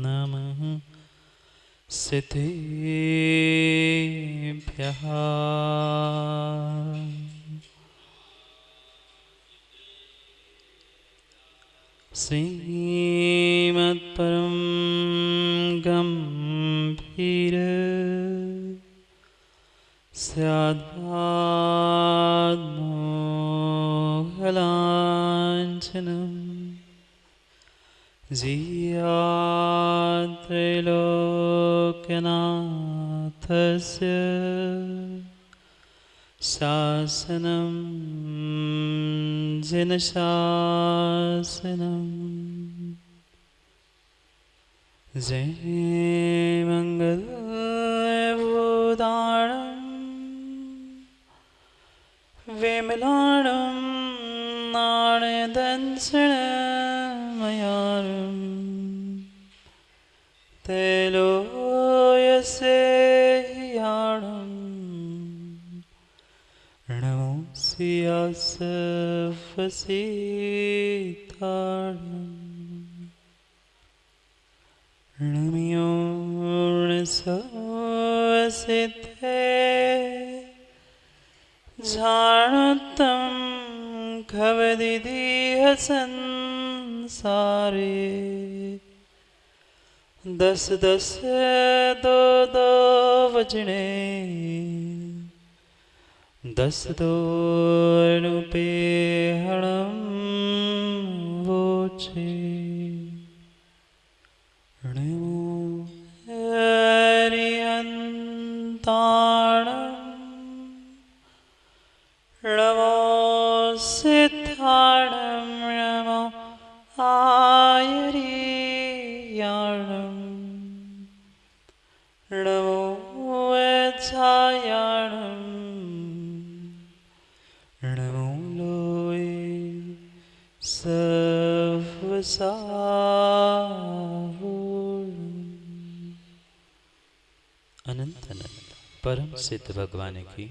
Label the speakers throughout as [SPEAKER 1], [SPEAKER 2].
[SPEAKER 1] नमः सिद्धेभ्यः श्रीमत्परं गम्भीर स्याद्मोहलाञ्छनं त्रैलोक्यनाथस्य शासनं जिनशासनं जयमङ्गलवोदारणं विमलाणं नाणयदंशनमयारं तैलोयसेयाणं नमोऽस्यासवसीताणं नम्योर्णसवसिद्धे जानतं खवदिदिह संसारे दस दस दो दो वजने दस दो रूपे हणं वोचे नमो हरिहन्ताणं नमो सिद्धाणं नमो आयर्याणं नमो वज्रायाणं नमो लोये सर्वसावरणम्। अनंत अनंत परम सिद्ध भगवान की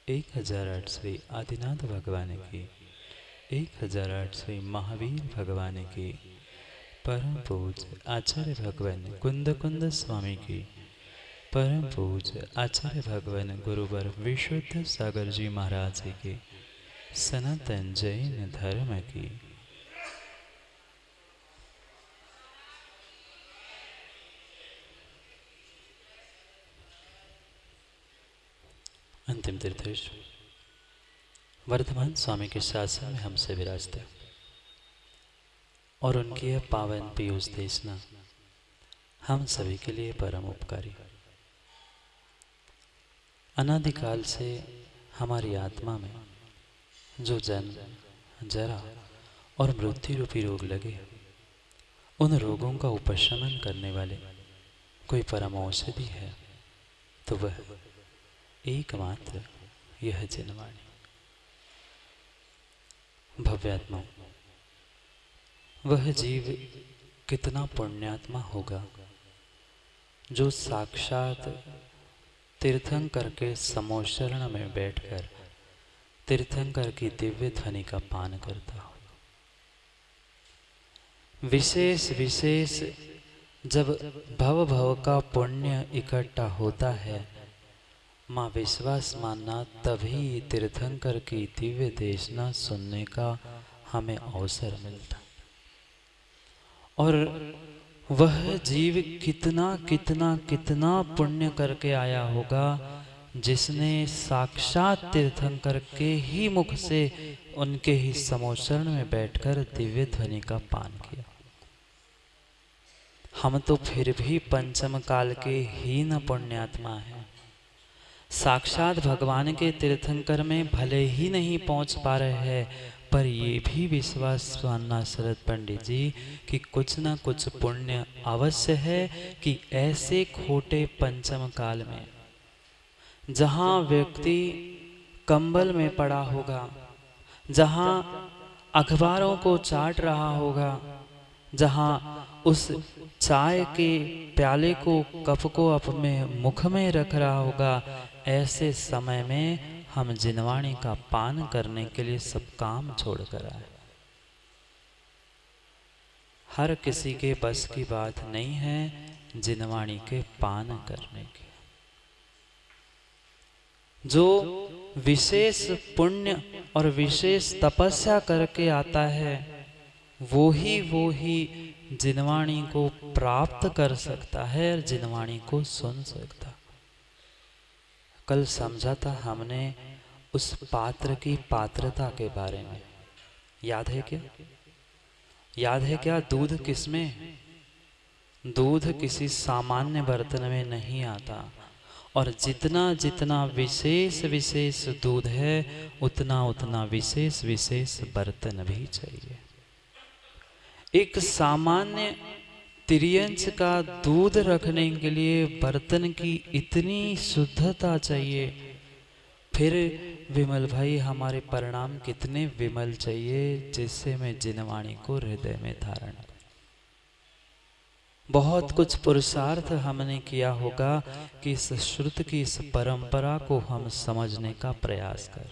[SPEAKER 1] 1008वीं आदिनाथ भगवान की 1008वीं महावीर भगवान की परम पूज्य आचार्य भगवान कुंद कुंद स्वामी की परम पूज्य आचार्य भगवान गुरुवर विशुद्ध सागर जी महाराज जी की सनातन जैन धर्म की अंतिम तीर्थेश्वर वर्धमान स्वामी के शासन में हमसे विराजते और उनकी यह पावन पीयूष देशना हम सभी के लिए परम उपकारी। अनादिकाल से हमारी आत्मा में जो जन्म जरा और मृत्यु रूपी रोग लगे, उन रोगों का उपशमन करने वाले कोई परम औषधि है तो वह एकमात्र यह जनवाणी। भव्यात्मा वह जीव कितना पुण्यात्मा होगा जो साक्षात तीर्थंकर के समोशरण में बैठकर तीर्थंकर की दिव्य ध्वनि का पान करता हो। विशेष विशेष जब भव भव का पुण्य इकट्ठा होता है, माँ विश्वास मानना तभी तीर्थंकर की दिव्य देशना सुनने का हमें अवसर मिलता। और वह जीव कितना कितना कितना पुण्य करके आया होगा जिसने साक्षात तीर्थंकर के ही मुख से उनके ही समोशरण में बैठकर दिव्य ध्वनि का पान किया। हम तो फिर भी पंचम काल के हीन पुण्यात्मा हैं। साक्षात भगवान के तीर्थंकर में भले ही नहीं पहुंच पा रहे हैं, पर ये भी विश्वास मानना शरद पंडित जी कि कुछ न कुछ पुण्य अवश्य है कि ऐसे खोटे पंचम काल में जहाँ व्यक्ति कंबल में पड़ा होगा, जहाँ अखबारों को चाट रहा होगा, जहाँ उस चाय के प्याले को कप को अपने मुख में रख रहा होगा, ऐसे समय में हम जिनवाणी का पान करने के लिए सब काम छोड़कर आए। हर किसी के बस की बात नहीं है जिनवाणी के पान करने की। जो विशेष पुण्य और विशेष तपस्या करके आता है वो ही जिनवाणी को प्राप्त कर सकता है और जिनवाणी को सुन सकता। कल समझा था हमने उस पात्र की पात्रता के बारे में, याद है क्या? याद है क्या? दूध किसमें? दूध किसी सामान्य बर्तन में नहीं आता, और जितना जितना विशेष विशेष दूध है उतना उतना विशेष विशेष बर्तन भी चाहिए। एक सामान्य त्रियंच का दूध रखने के लिए बर्तन की इतनी शुद्धता चाहिए, फिर विमल भाई हमारे परिणाम कितने विमल चाहिए जिससे मैं जिनवाणी को हृदय में धारण। बहुत कुछ पुरुषार्थ हमने किया होगा कि इस श्रुत की इस परंपरा को हम समझने का प्रयास कर।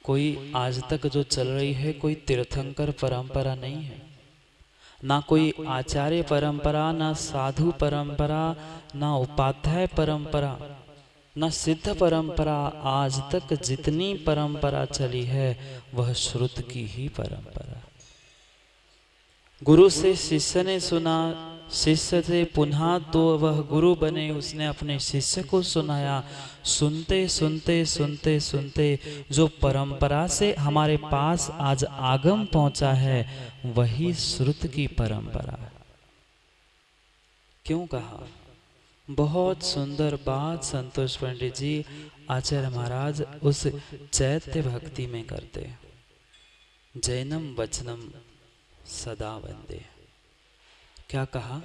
[SPEAKER 1] कोई आज तक जो चल रही है कोई तीर्थंकर परंपरा नहीं है, ना कोई आचार्य परंपरा, ना साधु परंपरा, ना उपाध्याय परंपरा, ना सिद्ध परंपरा। आज तक जितनी परंपरा चली है वह श्रुत की ही परंपरा। गुरु से शिष्य ने सुना, शिष्य से पुनः तो वह गुरु बने, उसने अपने शिष्य को सुनाया। सुनते सुनते सुनते सुनते जो परंपरा से हमारे पास आज आगम पहुंचा है वही श्रुत की परंपरा। क्यों कहा? बहुत सुंदर बात संतोष पंडित जी आचार्य महाराज उस चैत्य भक्ति में करते। जैनम वचनम सदा वंदे। क्या कहा?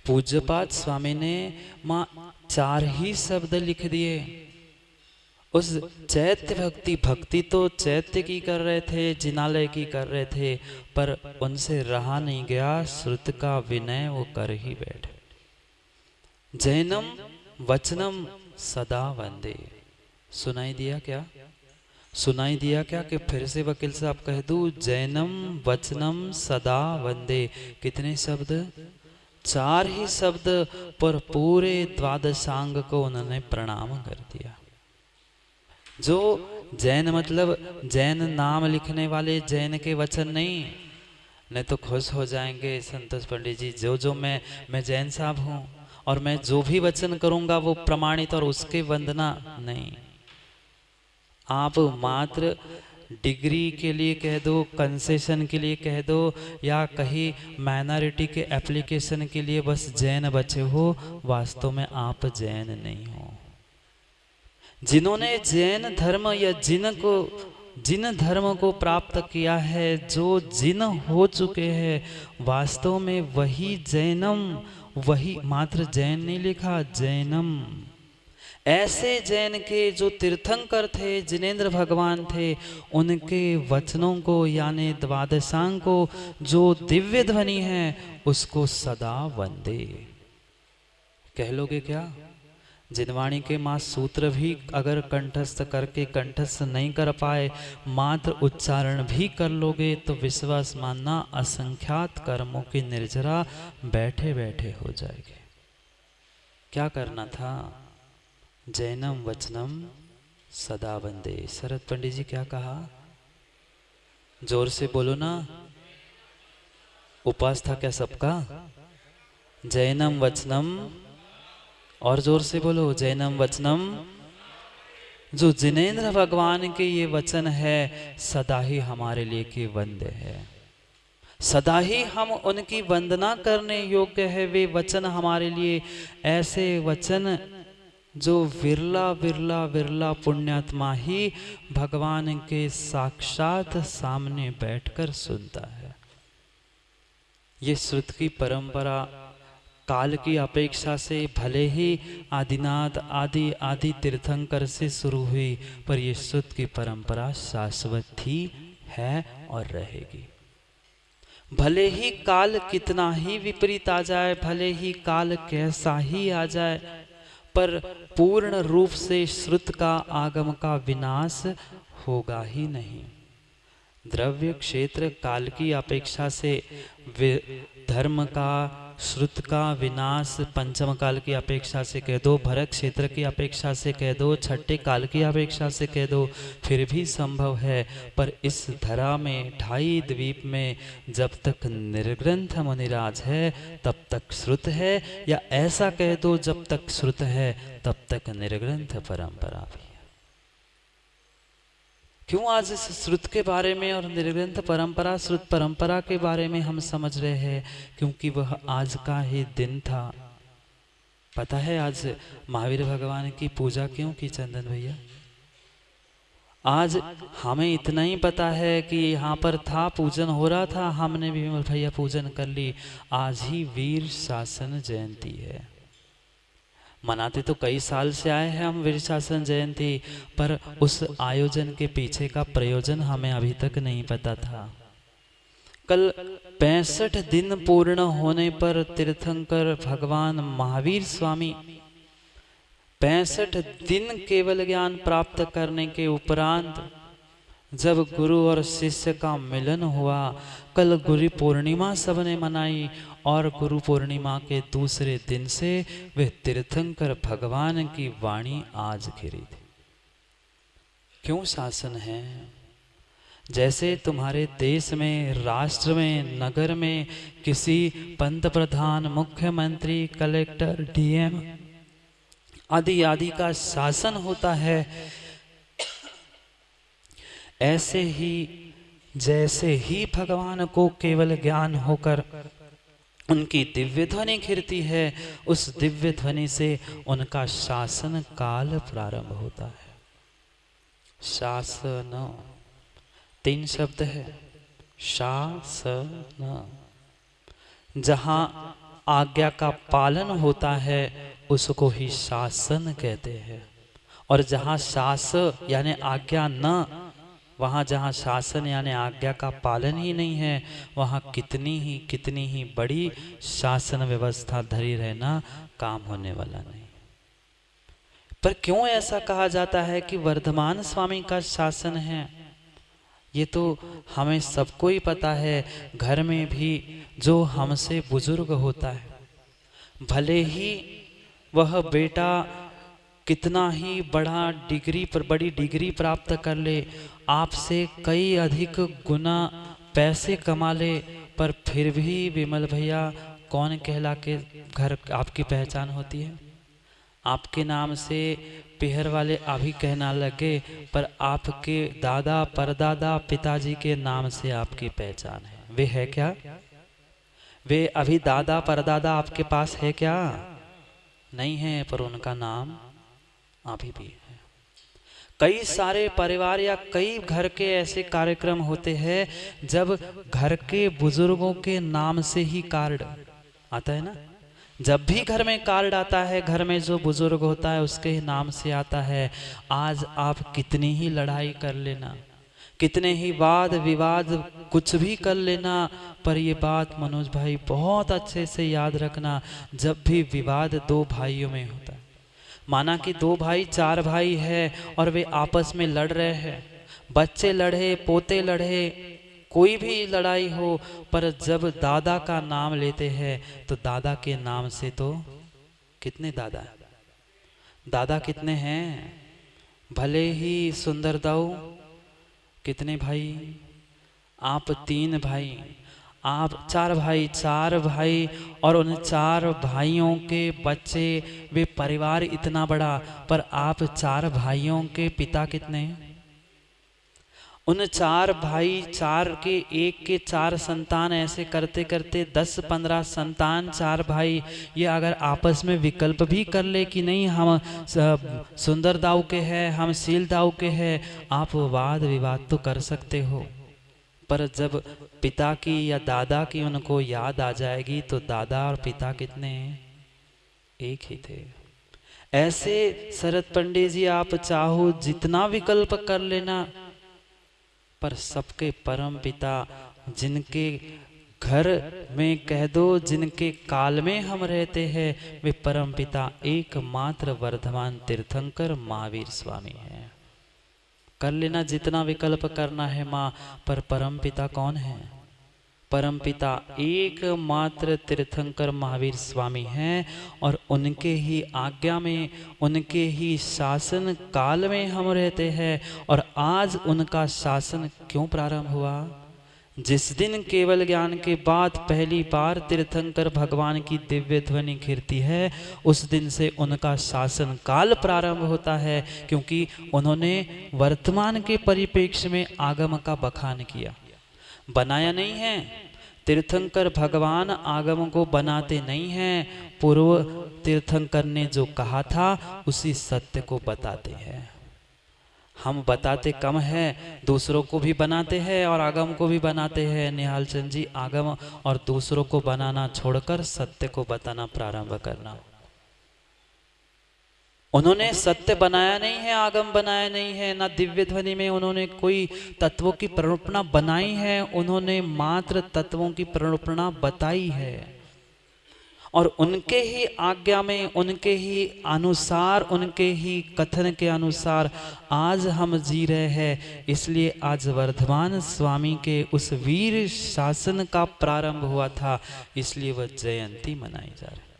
[SPEAKER 1] पूज्यपाद स्वामी ने मां 4 ही शब्द लिख दिए। उस चैत्य भक्ति तो चैत्य की कर रहे थे, जिनालय की कर रहे थे, पर उनसे रहा नहीं गया, श्रुत का विनय वो कर ही बैठे। जैनम वचनम सदा वंदे। सुनाई दिया क्या? सुनाई दिया क्या? कि फिर से वकील साहब कह दूं, जैनम वचनम सदा वंदे। कितने शब्द? 4 ही शब्द, पर पूरे द्वादशांग को उन्होंने प्रणाम कर दिया। जो जैन मतलब जैन नाम लिखने वाले जैन के वचन नहीं तो खुश हो जाएंगे संतोष पंडित जी। जो मैं जैन साहब हूं और मैं जो भी वचन करूंगा वो प्रमाणित और उसके वंदना नहीं। आप मात्र डिग्री के लिए कह दो, कंसेशन के लिए कह दो, या कहीं माइनॉरिटी के एप्लीकेशन के लिए बस जैन बचे हो, वास्तव में आप जैन नहीं हो। जिन्होंने जैन धर्म या जिन धर्म को प्राप्त किया है, जो जिन हो चुके हैं, वास्तव में वही जैनम, वही मात्र जैन नहीं लिखा, जैनम। ऐसे जैन के जो तीर्थंकर थे, जिनेंद्र भगवान थे, उनके वचनों को यानी द्वादशांग को जो दिव्य ध्वनि है उसको सदा वंदे। कह लोगे क्या? जिनवाणी के मां सूत्र भी अगर कंठस्थ करके कंठस्थ नहीं कर पाए, मात्र उच्चारण भी कर लोगे तो विश्वास मानना असंख्यात कर्मों की निर्जरा बैठे बैठे हो जाएगी। क्या करना था? जैनम वचनम सदा वंदे। शरद पंडित जी क्या कहा? जोर से बोलो ना। उपवास था क्या सबका? जैनम वचनम, और जोर से बोलो, जैनम वचनम। जो जिनेंद्र भगवान के ये वचन है सदा ही हमारे लिए के वंदे है, सदा ही हम उनकी वंदना करने योग्य है। वे वचन हमारे लिए ऐसे वचन जो विरला विरला विरला पुण्यात्मा ही भगवान के साक्षात सामने बैठकर सुनता है। ये श्रुत की परंपरा काल की अपेक्षा से भले ही आदिनाथ आदि आदि तीर्थंकर से शुरू हुई, पर ये श्रुत की परंपरा शाश्वत ही है और रहेगी। भले ही काल कितना ही विपरीत आ जाए, भले ही काल कैसा ही आ जाए, पर पूर्ण रूप से श्रुत का आगम का विनाश होगा ही नहीं। द्रव्य क्षेत्र काल की अपेक्षा से धर्म का श्रुत का विनाश पंचम काल की अपेक्षा से कह दो, भरत क्षेत्र की अपेक्षा से कह दो, छठे काल की अपेक्षा से कह दो, फिर भी संभव है। पर इस धरा में 2.5 द्वीप में जब तक निर्ग्रंथ मुनिराज है तब तक श्रुत है, या ऐसा कह दो जब तक श्रुत है तब तक निर्ग्रंथ परंपरा भी है। क्यों आज इस श्रुत के बारे में और निर्ग्रंथ परंपरा श्रुत परंपरा के बारे में हम समझ रहे हैं? क्योंकि वह आज का ही दिन था। पता है आज महावीर भगवान की पूजा क्यों की चंदन भैया? आज हमें इतना ही पता है कि यहाँ पर था, पूजन हो रहा था, हमने भी भैया पूजन कर ली। आज ही वीर शासन जयंती है। मनाते तो कई साल से आए हैं हम वीर शासन जयंती, पर उस आयोजन के पीछे का प्रयोजन हमें अभी तक नहीं पता था। कल 65 दिन पूर्ण होने पर तीर्थंकर भगवान महावीर स्वामी 65 दिन केवल ज्ञान प्राप्त करने के उपरांत जब गुरु और शिष्य का मिलन हुआ, कल गुरु पूर्णिमा सबने मनाई, और गुरु पूर्णिमा के दूसरे दिन से वे तीर्थंकर भगवान की वाणी आज घिरी थी। क्यों शासन है? जैसे तुम्हारे देश में, राष्ट्र में, नगर में किसी पंत प्रधान, मुख्यमंत्री, कलेक्टर, डीएम आदि आदि का शासन होता है, ऐसे ही जैसे ही भगवान को केवल ज्ञान होकर उनकी दिव्य ध्वनि घिरती है, उस दिव्य ध्वनि से उनका शासन काल प्रारंभ होता है। शासन 3 शब्द है। शासन, जहां आज्ञा का पालन होता है उसको ही शासन कहते हैं, और जहां शास यानी आज्ञा न, वहाँ जहाँ शासन यानी आज्ञा का पालन ही नहीं है, वहाँ कितनी ही बड़ी शासन व्यवस्था धरी रहना काम होने वाला नहीं। पर क्यों ऐसा कहा जाता है कि वर्धमान स्वामी का शासन है? ये तो हमें सबको ही पता है। घर में भी जो हमसे बुजुर्ग होता है, भले ही वह बेटा कितना ही बड़ी डिग्री प्राप्त कर ले, आपसे कई अधिक गुना पैसे कमा ले, पर फिर भी विमल भैया कौन कहला के घर आपकी पहचान होती है? आपके नाम से पीहर वाले अभी कहना लगे, पर आपके दादा परदादा पिताजी के नाम से आपकी पहचान है। वे है क्या? वे अभी दादा परदादा आपके पास है क्या? नहीं है, पर उनका नाम अभी भी है। कई सारे परिवार या कई घर के ऐसे कार्यक्रम होते हैं जब घर के बुजुर्गों के नाम से ही कार्ड आता है ना। जब भी घर में कार्ड आता है, घर में जो बुजुर्ग होता है उसके ही नाम से आता है। आज आप कितनी ही लड़ाई कर लेना, कितने ही वाद विवाद कुछ भी कर लेना, पर ये बात मनोज भाई बहुत अच्छे से याद रखना, जब भी विवाद 2 भाइयों में होता है, माना कि 2 भाई 4 भाई है और वे आपस में लड़ रहे हैं, बच्चे लड़े, पोते लड़े, कोई भी लड़ाई हो, पर जब दादा का नाम लेते हैं तो दादा के नाम से तो कितने दादा, दादा कितने हैं? भले ही सुंदर दाऊ कितने भाई? आप 3 भाई, आप 4 भाई, 4 भाई, और उन 4 भाइयों के बच्चे, वे परिवार इतना बड़ा, पर आप 4 भाइयों के पिता कितने हैं? उन 4 भाई, 4 के 1 के 4 संतान, ऐसे करते करते 10-15 संतान 4 भाई। ये अगर आपस में विकल्प भी कर ले कि नहीं हम सुंदर दाऊ के हैं, हम शील दाऊ के हैं, आप वाद विवाद तो कर सकते हो, पर जब पिता की या दादा की उनको याद आ जाएगी तो दादा और पिता कितने हैं? एक ही थे। ऐसे शरद पंडित जी, आप चाहो जितना विकल्प कर लेना, पर सबके परम पिता जिनके घर में कह दो जिनके काल में हम रहते हैं वे परमपिता एकमात्र वर्धमान तीर्थंकर महावीर स्वामी हैं। कर लेना जितना विकल्प करना है माँ, पर परमपिता कौन है? परमपिता एकमात्र तीर्थंकर महावीर स्वामी हैं और उनके ही आज्ञा में, उनके ही शासन काल में हम रहते हैं। और आज उनका शासन क्यों प्रारंभ हुआ? जिस दिन केवल ज्ञान के बाद पहली बार तीर्थंकर भगवान की दिव्य ध्वनि घिरती है, उस दिन से उनका शासन काल प्रारंभ होता है, क्योंकि उन्होंने वर्तमान के परिप्रेक्ष्य में आगम का बखान किया, बनाया नहीं है। तीर्थंकर भगवान आगम को बनाते नहीं हैं, पूर्व तीर्थंकर ने जो कहा था उसी सत्य को बताते हैं। हम बताते कम है, दूसरों को भी बनाते हैं और आगम को भी बनाते हैं। निहाल चंद जी, आगम और दूसरों को बनाना छोड़कर सत्य को बताना प्रारंभ करना। उन्होंने सत्य बनाया नहीं है, आगम बनाया नहीं है, ना दिव्य ध्वनि में उन्होंने कोई तत्वों की प्ररूपणा बनाई है, उन्होंने मात्र तत्वों की प्ररूपणा बताई है। और उनके ही आज्ञा में, उनके ही अनुसार, उनके ही कथन के अनुसार आज हम जी रहे हैं। इसलिए आज वर्धमान स्वामी के उस वीर शासन का प्रारंभ हुआ था, इसलिए वह जयंती मनाई जा रही।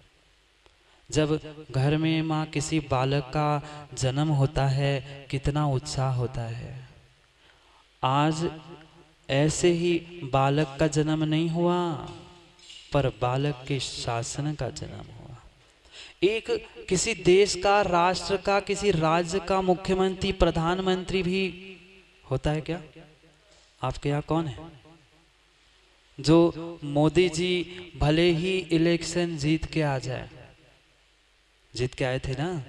[SPEAKER 1] जब घर में माँ किसी बालक का जन्म होता है, कितना उत्साह होता है। आज ऐसे ही बालक का जन्म नहीं हुआ, पर बालक के शासन का जन्म हुआ। एक किसी देश का, राष्ट्र का, किसी राज्य का मुख्यमंत्री, प्रधानमंत्री भी होता है क्या? आपके यहाँ कौन है? जो मोदी जी भले ही इलेक्शन जीत के आ जाए, जीत के आए थे ना,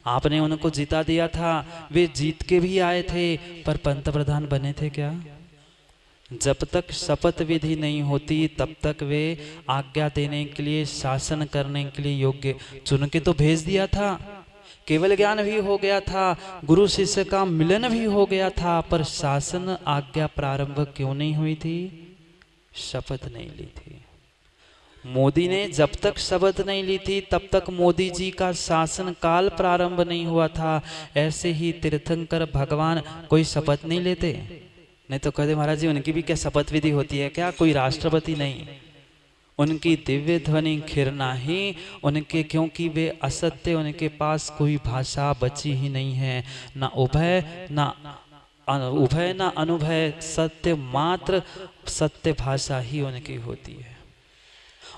[SPEAKER 1] आपने उनको जिता दिया था, वे जीत के भी आए थे, पर पंतप्रधान बने थे क्या? जब तक शपथ विधि नहीं होती तब तक वे आज्ञा देने के लिए, शासन करने के लिए योग्य चुन के तो भेज दिया था। केवल ज्ञान भी हो गया था, गुरु शिष्य का मिलन भी हो गया था, पर शासन आज्ञा प्रारंभ क्यों नहीं हुई थी? शपथ नहीं ली थी। मोदी ने जब तक शपथ नहीं ली थी तब तक मोदी जी का शासन काल प्रारंभ नहीं हुआ था। ऐसे ही तीर्थंकर भगवान कोई शपथ नहीं लेते, नहीं तो कहते महाराज जी उनकी भी क्या शपथ विधि होती है क्या? कोई राष्ट्रपति नहीं, उनकी दिव्य ध्वनि घिरना ही उनके, क्योंकि वे असत्य, उनके पास कोई भाषा बची ही नहीं है, ना उभय ना उभय ना अनुभय, सत्य मात्र सत्य भाषा ही उनकी होती है।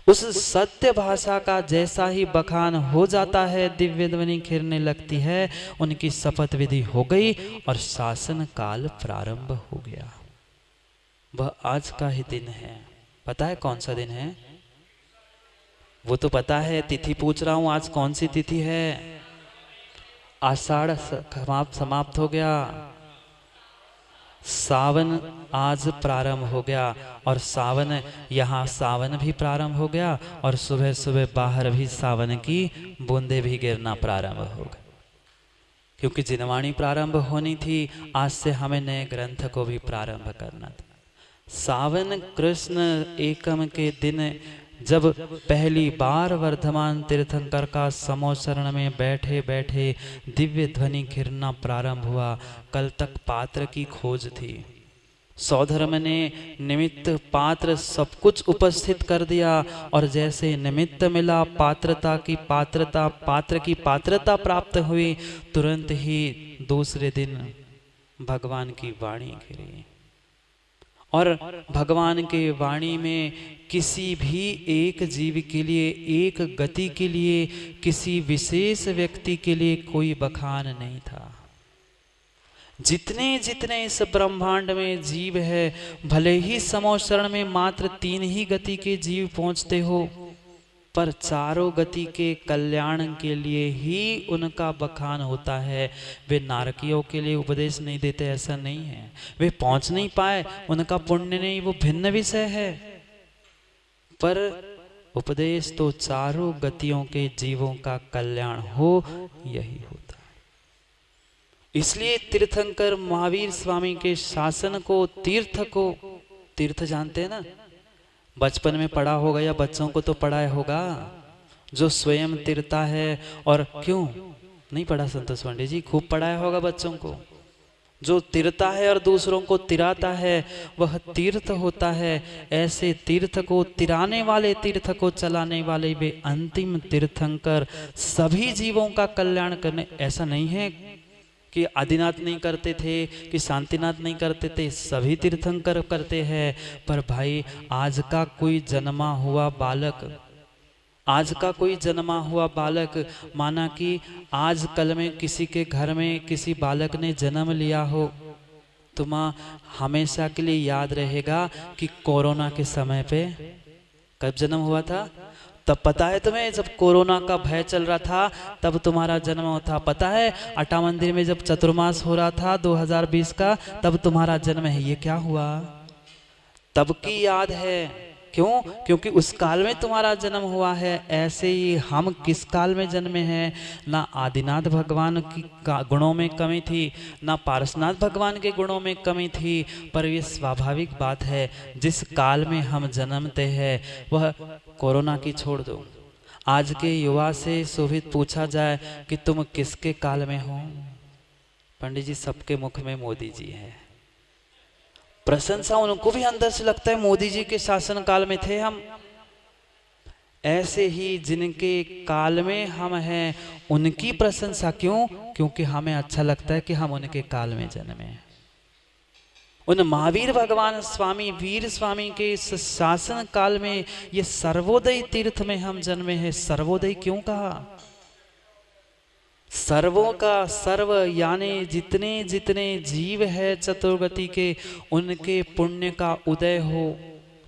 [SPEAKER 1] उस सत्य भाषा का जैसा ही बखान हो जाता है, दिव्य ध्वनि घिरने लगती है, उनकी शपथ विधि हो गई और शासन काल प्रारंभ हो गया। वह आज का ही दिन है। पता है कौन सा दिन है? वो तो पता है, तिथि पूछ रहा हूं, आज कौन सी तिथि है? आषाढ़ समाप्त हो गया, सावन आज प्रारंभ हो गया, और सावन, यहाँ सावन भी प्रारंभ हो गया, और सुबह सुबह बाहर भी सावन की बूंदे भी गिरना प्रारंभ हो गए, क्योंकि जिनवाणी प्रारंभ होनी थी। आज से हमें नए ग्रंथ को भी प्रारंभ करना था। सावन कृष्ण एकम के दिन जब पहली बार वर्धमान तीर्थंकर का समोचरण में बैठे बैठे दिव्य ध्वनि घिरना प्रारंभ हुआ, कल तक पात्र की खोज थी। सौधर्म ने निमित्त पात्र सब कुछ उपस्थित कर दिया, और जैसे निमित्त मिला, पात्रता की पात्रता, पात्र की पात्रता प्राप्त हुई, तुरंत ही दूसरे दिन भगवान की वाणी घिरी। और भगवान के वाणी में किसी भी एक जीव के लिए, एक गति के लिए, किसी विशेष व्यक्ति के लिए कोई बखान नहीं था। जितने जितने इस ब्रह्मांड में जीव है, भले ही समोचरण में मात्र 3 ही गति के जीव पहुंचते हो, पर चारों गति के कल्याण के लिए ही उनका बखान होता है। वे नारकियों के लिए उपदेश नहीं देते, ऐसा नहीं है। वे पहुंच नहीं पाए, उनका पुण्य नहीं, वो भिन्न विषय है, पर उपदेश तो चारों गतियों के जीवों का कल्याण हो, यही होता है। इसलिए तीर्थंकर महावीर स्वामी के शासन को, तीर्थ को, तीर्थ जानते हैं ना, बचपन में पढ़ा होगा या बच्चों को तो पढ़ा होगा, जो स्वयं तिरता है। और क्यों नहीं पढ़ा संतोष पांडे जी? खूब पढ़ाया होगा बच्चों को। जो तिरता है और दूसरों को तिराता है वह तीर्थ होता है। ऐसे तीर्थ को तिराने वाले, तीर्थ को चलाने वाले वे अंतिम तीर्थंकर सभी जीवों का कल्याण करने। ऐसा नहीं है कि आदिनाथ नहीं करते थे, कि शांतिनाथ नहीं करते थे, सभी तीर्थंकर करते हैं। पर भाई आज का कोई जन्मा हुआ बालक, आज का कोई जन्मा हुआ बालक, माना कि आज कल में किसी के घर में किसी बालक ने जन्म लिया हो, तो माँ हमेशा के लिए याद रहेगा कि कोरोना के समय पे कब जन्म हुआ था। तब पता है तुम्हें, जब कोरोना का भय चल रहा था तब तुम्हारा जन्म हुआ था। पता है अटा मंदिर में जब चतुर्मास हो रहा था 2020 का, तब तुम्हारा जन्म है। ये क्या हुआ? तब की याद है। क्यों? क्योंकि उस काल में तुम्हारा जन्म हुआ है। ऐसे ही हम किस काल में जन्मे हैं? ना आदिनाथ भगवान की गुणों में कमी थी, ना पारसनाथ भगवान के गुणों में कमी थी। पर ये स्वाभाविक बात है, जिस काल में हम जन्मते हैं वह कोरोना की छोड़ दो। आज के युवा से शोभित पूछा जाए कि तुम किसके काल में हो, पंडित जी सबके मुख में मोदी जी है। प्रशंसा उनको भी अंदर से लगता है मोदी जी के शासन काल में थे हम। ऐसे ही जिनके काल में हम हैं उनकी प्रशंसा क्यों? क्योंकि हमें अच्छा लगता है कि हम उनके काल में जन्मे। उन महावीर भगवान स्वामी वीर स्वामी के शासन काल में ये सर्वोदय तीर्थ में हम जन्मे हैं। सर्वोदय क्यों कहा? सर्वों का सर्व, यानी जितने जितने जीव है चतुर्गति के, उनके पुण्य का उदय हो,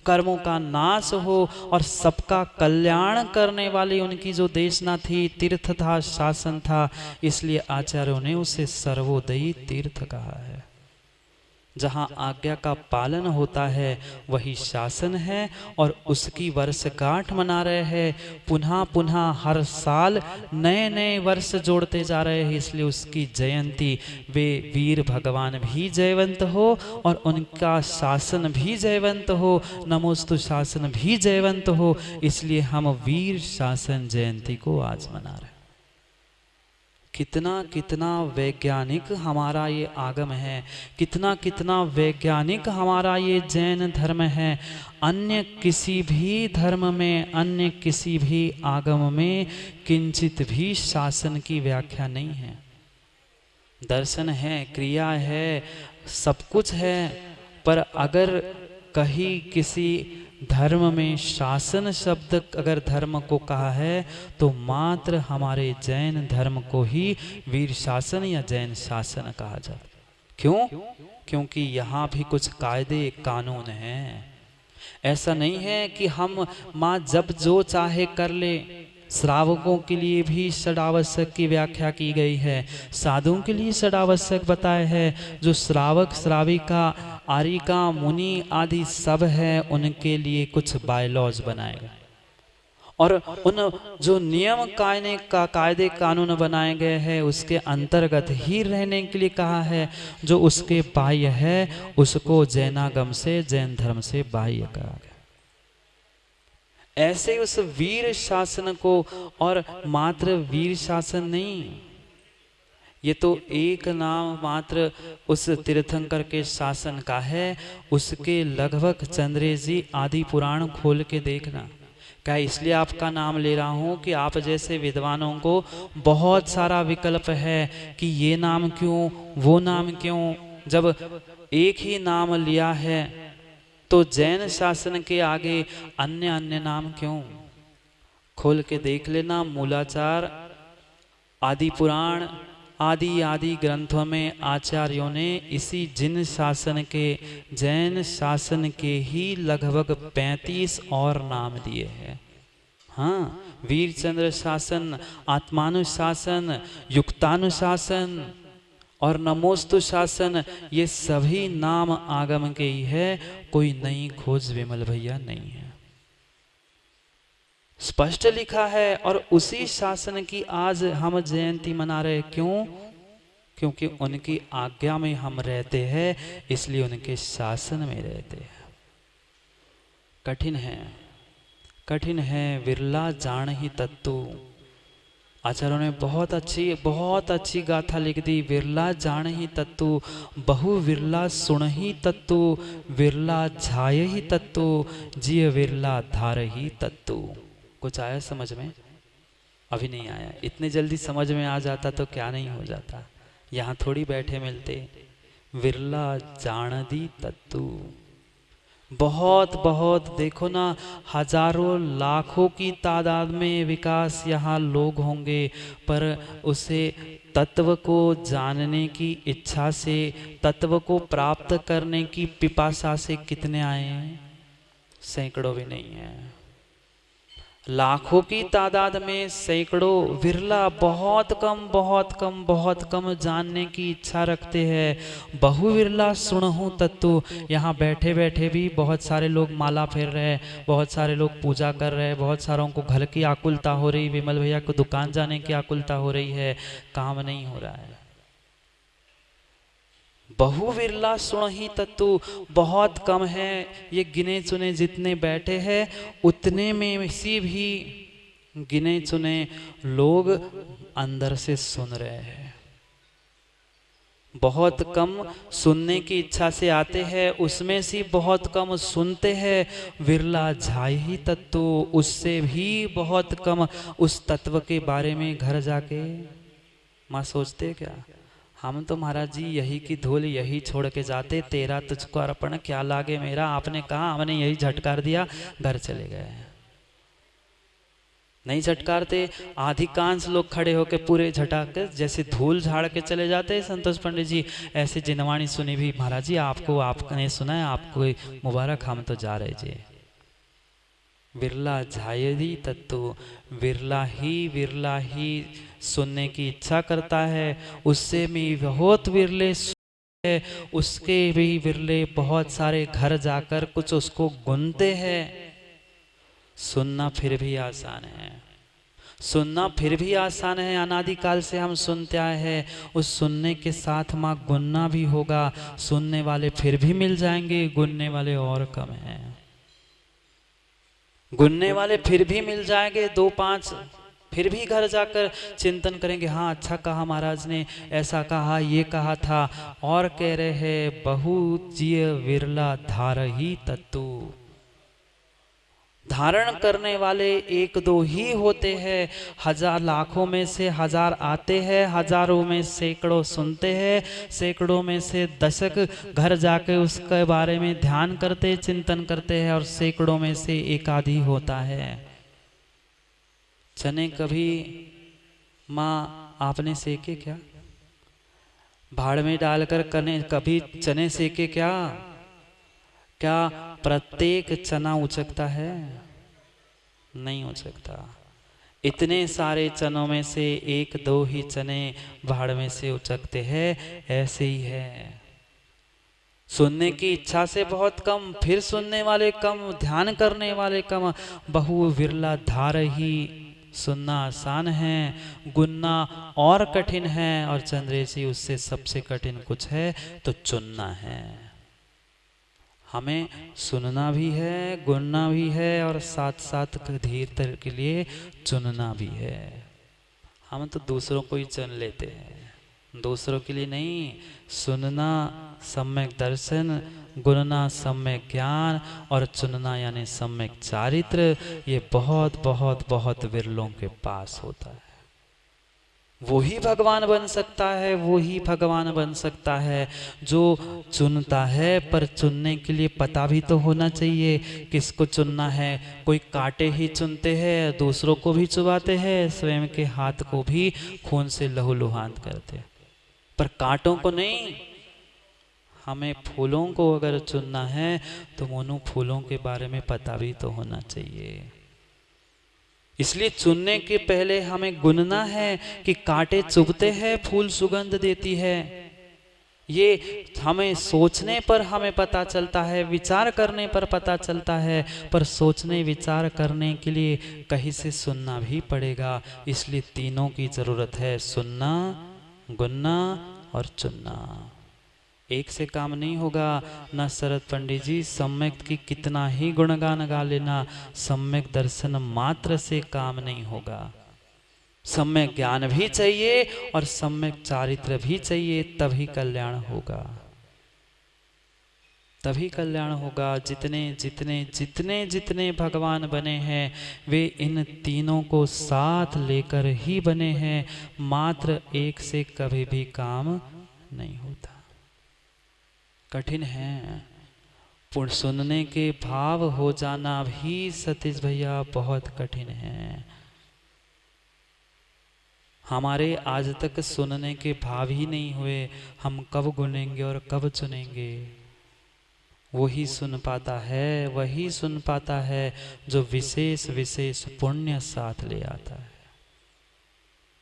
[SPEAKER 1] कर्मों का नाश हो और सबका कल्याण करने वाली उनकी जो देशना थी, तीर्थ था, शासन था। इसलिए आचार्यों ने उसे सर्वोदयी तीर्थ कहा है। जहाँ आज्ञा का पालन होता है वही शासन है। और उसकी वर्षगांठ मना रहे हैं। पुनः पुनः हर साल नए नए वर्ष जोड़ते जा रहे हैं। इसलिए उसकी जयंती, वे वीर भगवान भी जयवंत हो और उनका शासन भी जयवंत हो, नमोस्तु शासन भी जयवंत हो। इसलिए हम वीर शासन जयंती को आज मना रहे हैं। कितना कितना वैज्ञानिक हमारा ये आगम है, कितना कितना वैज्ञानिक हमारा ये जैन धर्म है। अन्य किसी भी धर्म में, अन्य किसी भी आगम में किंचित भी शासन की व्याख्या नहीं है। दर्शन है, क्रिया है, सब कुछ है। पर अगर कहीं किसी धर्म में शासन शब्द अगर धर्म को कहा है तो मात्र हमारे जैन धर्म को ही वीर शासन या जैन शासन कहा जाता। क्यों? क्योंकि यहाँ भी कुछ कायदे कानून हैं। ऐसा नहीं है कि हम माँ जब जो चाहे कर ले। श्रावकों के लिए भी षडावश्यक की व्याख्या की गई है, साधुओं के लिए षडावश्यक बताए हैं। जो श्रावक, श्राविका, आरिका, मुनि आदि सब है, उनके लिए कुछ बायलॉज बनाएगा। और उन जो नियम कायदे कानून बनाए गए हैं उसके अंतर्गत ही रहने के लिए कहा है। जो उसके बाह्य है उसको जैनागम से, जैन धर्म से बाह्य कहा गया। ऐसे उस वीर शासन को, और मात्र वीर शासन नहीं, ये तो एक नाम मात्र उस तीर्थंकर के शासन का है। उसके लगभग चंद्रेश जी आदि पुराण खोल के देखना। क्या इसलिए आपका नाम ले रहा हूं कि आप जैसे विद्वानों को बहुत सारा विकल्प है कि ये नाम क्यों, वो नाम क्यों। जब एक ही नाम लिया है तो जैन शासन के आगे अन्य अन्य नाम क्यों? खोल के देख लेना। मूलाचार, आदि पुराण आदि आदि ग्रंथों में आचार्यों ने इसी जिन शासन के, जैन शासन के ही लगभग 35 और नाम दिए हैं। हाँ, वीरचंद्र शासन, आत्मानुशासन, युक्तानुशासन और नमोस्तु शासन, ये सभी नाम आगम के ही है। कोई नई खोज विमल भैया नहीं है, स्पष्ट लिखा है। और उसी शासन की आज हम जयंती मना रहे। क्यों? क्योंकि उनकी आज्ञा में हम रहते हैं, इसलिए उनके शासन में रहते हैं। कठिन है, कठिन है विरला जान ही तत्तु। आचार्यों ने बहुत अच्छी गाथा लिख दी। विरला जान ही तत्तु, बहु विरला सुन ही तत्तु, विरला झाय ही तत्तु, जिय विरला धार ही तत्तु। कुछ आया समझ में? अभी नहीं आया। इतने जल्दी समझ में आ जाता तो क्या नहीं हो जाता। यहाँ थोड़ी बैठे मिलते। विरला जान दी तत्तु, बहुत देखो ना, हजारों लाखों की तादाद में विकास यहाँ लोग होंगे, पर उसे तत्व को जानने की इच्छा से, तत्व को प्राप्त करने की पिपासा से कितने आए हैं? सैकड़ों भी नहीं है। लाखों की तादाद में सैकड़ों विरला, बहुत कम जानने की इच्छा रखते हैं। बहु विरला सुनहु तत्तु। यहाँ बैठे बैठे भी बहुत सारे लोग माला फेर रहे हैं, बहुत सारे लोग पूजा कर रहे हैं, बहुत सारों को घर की आकुलता हो रही, विमल भैया को दुकान जाने की आकुलता हो रही है, काम नहीं हो रहा है। बहु विरला सुन ही तत्तु, बहुत कम है। ये गिने चुने जितने बैठे हैं उतने में से भी गिने चुने लोग अंदर से सुन रहे हैं। बहुत कम सुनने की इच्छा से आते हैं, उसमें से बहुत कम सुनते हैं। विरला झाय ही तत्तु, उससे भी बहुत कम उस तत्व के बारे में घर जाके माँ सोचते क्या? हम तो महाराज जी यही की धूल यही छोड़ के जाते, तेरा तुझको अर्पण क्या लागे मेरा। आपने कहा, हमने यही झटकार दिया, घर चले गए। नहीं झटकारते। अधिकांश लोग खड़े होके पूरे झटाक जैसे धूल झाड़ के चले जाते। संतोष पंडित जी ऐसे जिनवाणी सुनी भी, महाराज जी आपको, आपने सुना है, आपको मुबारक, हम तो जा रहे जी। विरला झायदी तत्तु, विरला ही सुनने की इच्छा करता है। उससे भी बहुत विरले है, उसके भी विरले बहुत सारे घर जाकर कुछ उसको गुनते हैं। सुनना फिर भी आसान है, सुनना फिर भी आसान है। अनादिकाल से हम सुनते आए हैं। उस सुनने के साथ माँ गुनना भी होगा। सुनने वाले फिर भी मिल जाएंगे, गुनने वाले और कम हैं। गुनने वाले फिर भी मिल जाएंगे, 2-5 फिर भी घर जाकर चिंतन करेंगे, हाँ अच्छा कहा महाराज ने, ऐसा कहा, ये कहा था। और कह रहे हैं बहु जिय विरला धार ही तत्तु। धारण करने वाले 1-2 ही होते हैं। हजार लाखों में से हजार आते हैं, हजारों में सैकड़ों सुनते हैं, सैकड़ों में से दशक घर जाके उसके बारे में ध्यान करते, चिंतन करते हैं, और सैकड़ों में से एक आधी होता है। चने कभी माँ आपने सेके क्या? भाड़ में डालकर कभी चने सेके क्या? क्या प्रत्येक चना उचकता है? नहीं उचकता। इतने सारे चनों में से 1-2 ही चने भाड़ में से उचकते हैं। ऐसे ही है, सुनने की इच्छा से बहुत कम, फिर सुनने वाले कम, ध्यान करने वाले कम। बहु विरला धार ही। सुनना आसान है, गुनना और कठिन है। और चंद्रेशी उससे सबसे कठिन कुछ है तो चुनना है। हमें सुनना भी है, गुनना भी है, और साथ साथ धीर के लिए चुनना भी है। हम तो दूसरों को ही चुन लेते हैं, दूसरों के लिए नहीं। सुनना सम्यक दर्शन, गुनना सम्यक ज्ञान, और चुनना यानी सम्यक चारित्र, ये बहुत विरलों के पास होता है। वो ही भगवान बन सकता है, वो ही भगवान बन सकता है जो चुनता है। पर चुनने के लिए पता भी तो होना चाहिए किसको चुनना है। कोई कांटे ही चुनते हैं, दूसरों को भी चुबाते हैं, स्वयं के हाथ को भी खून से लहूलुहान करते हैं, पर कांटों को नहीं। हमें फूलों को अगर चुनना है तो उन फूलों के बारे में पता भी तो होना चाहिए। इसलिए चुनने के पहले हमें गुनना है कि कांटे चुभते हैं, फूल सुगंध देती है। ये हमें सोचने पर हमें पता चलता है, विचार करने पर पता चलता है। पर सोचने विचार करने के लिए कहीं से सुनना भी पड़ेगा। इसलिए तीनों की जरूरत है, सुनना, गुनना और चुनना। एक से काम नहीं होगा। ना शरद पंडित जी, सम्यक की कितना ही गुणगान गा लेना, सम्यक दर्शन मात्र से काम नहीं होगा। सम्यक ज्ञान भी चाहिए और सम्यक चारित्र भी चाहिए, तभी कल्याण होगा, तभी कल्याण होगा। जितने जितने जितने जितने भगवान बने हैं वे इन तीनों को साथ लेकर ही बने हैं, मात्र एक से कभी भी काम नहीं होता। कठिन है। पुण्य सुनने के भाव हो जाना भी सतीश भैया बहुत कठिन है। हमारे आज तक सुनने के भाव ही नहीं हुए, हम कब गुनेंगे और कब चुनेंगे। वही सुन पाता है, वही सुन पाता है जो विशेष विशेष पुण्य साथ ले आता है।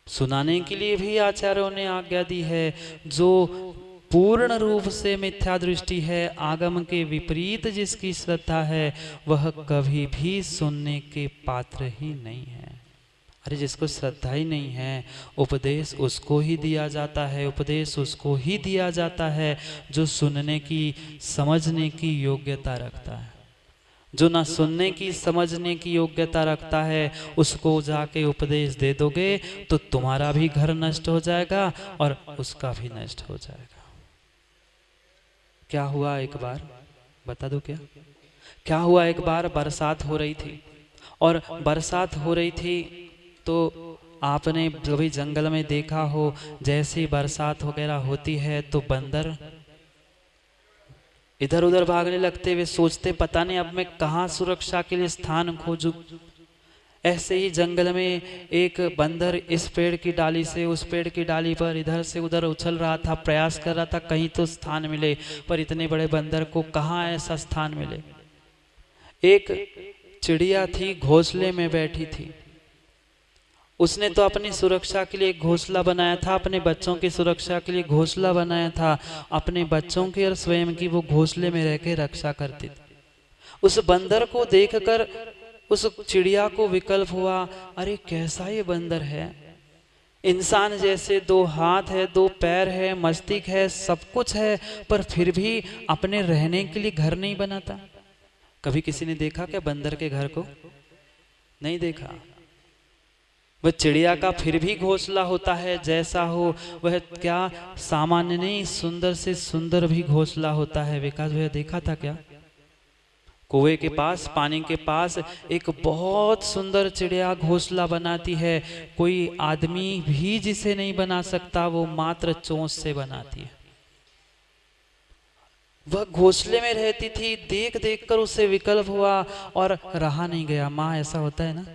[SPEAKER 1] सुनाने के लिए भी आचार्यों ने आज्ञा दी है। जो पूर्ण रूप से मिथ्या दृष्टि है, आगम के विपरीत जिसकी श्रद्धा है, वह कभी भी सुनने के पात्र ही नहीं है। अरे जिसको श्रद्धा ही नहीं है, उपदेश उसको ही दिया जाता है, उपदेश उसको ही दिया जाता है जो सुनने की समझने की योग्यता रखता है। जो ना सुनने की समझने की योग्यता रखता है, उसको जाके उपदेश दे दोगे तो तुम्हारा भी घर नष्ट हो जाएगा और उसका भी नष्ट हो जाएगा। क्या हुआ एक बार, बता दो क्या हुआ। एक बार बरसात हो रही थी, और बरसात हो रही थी तो आपने कभी जंगल में देखा हो, जैसी बरसात वगैरह होती है तो बंदर इधर उधर भागने लगते, वे सोचते पता नहीं अब मैं कहाँ सुरक्षा के लिए स्थान खोजूं। ऐसे ही जंगल में एक बंदर इस पेड़ की डाली से उस पेड़ की डाली पर इधर से उधर उछल रहा था, प्रयास कर रहा था कहीं तो स्थान मिले, पर इतने बड़े बंदर को कहाँ ऐसा स्थान मिले। एक चिड़िया थी, घोंसले में बैठी थी। उसने तो अपनी सुरक्षा के लिए घोंसला बनाया था, अपने बच्चों की सुरक्षा के लिए घोंसला बनाया था, अपने बच्चों की और स्वयं की वो घोंसले में रह के रक्षा करती थी। उस बंदर को देखकर उस चिड़िया को विकल्प हुआ, अरे कैसा ये बंदर है, इंसान जैसे दो हाथ है, दो पैर है, मस्तिष्क है, सब कुछ है, पर फिर भी अपने रहने के लिए घर नहीं बनाता। कभी किसी ने देखा क्या बंदर के घर को? नहीं देखा। वह चिड़िया का फिर भी घोंसला होता है, जैसा हो वह क्या सामान्य नहीं, सुंदर से सुंदर भी घोंसला होता है। विकास भैया देखा था क्या? कुएं के पास, पानी के पास एक बहुत सुंदर चिड़िया घोंसला बनाती है। कोई आदमी भी जिसे नहीं बना सकता, वो मात्र चोंच से बनाती है। वह घोंसले में रहती थी, देख देख कर उसे विकल्प हुआ और रहा नहीं गया। माँ ऐसा होता है ना,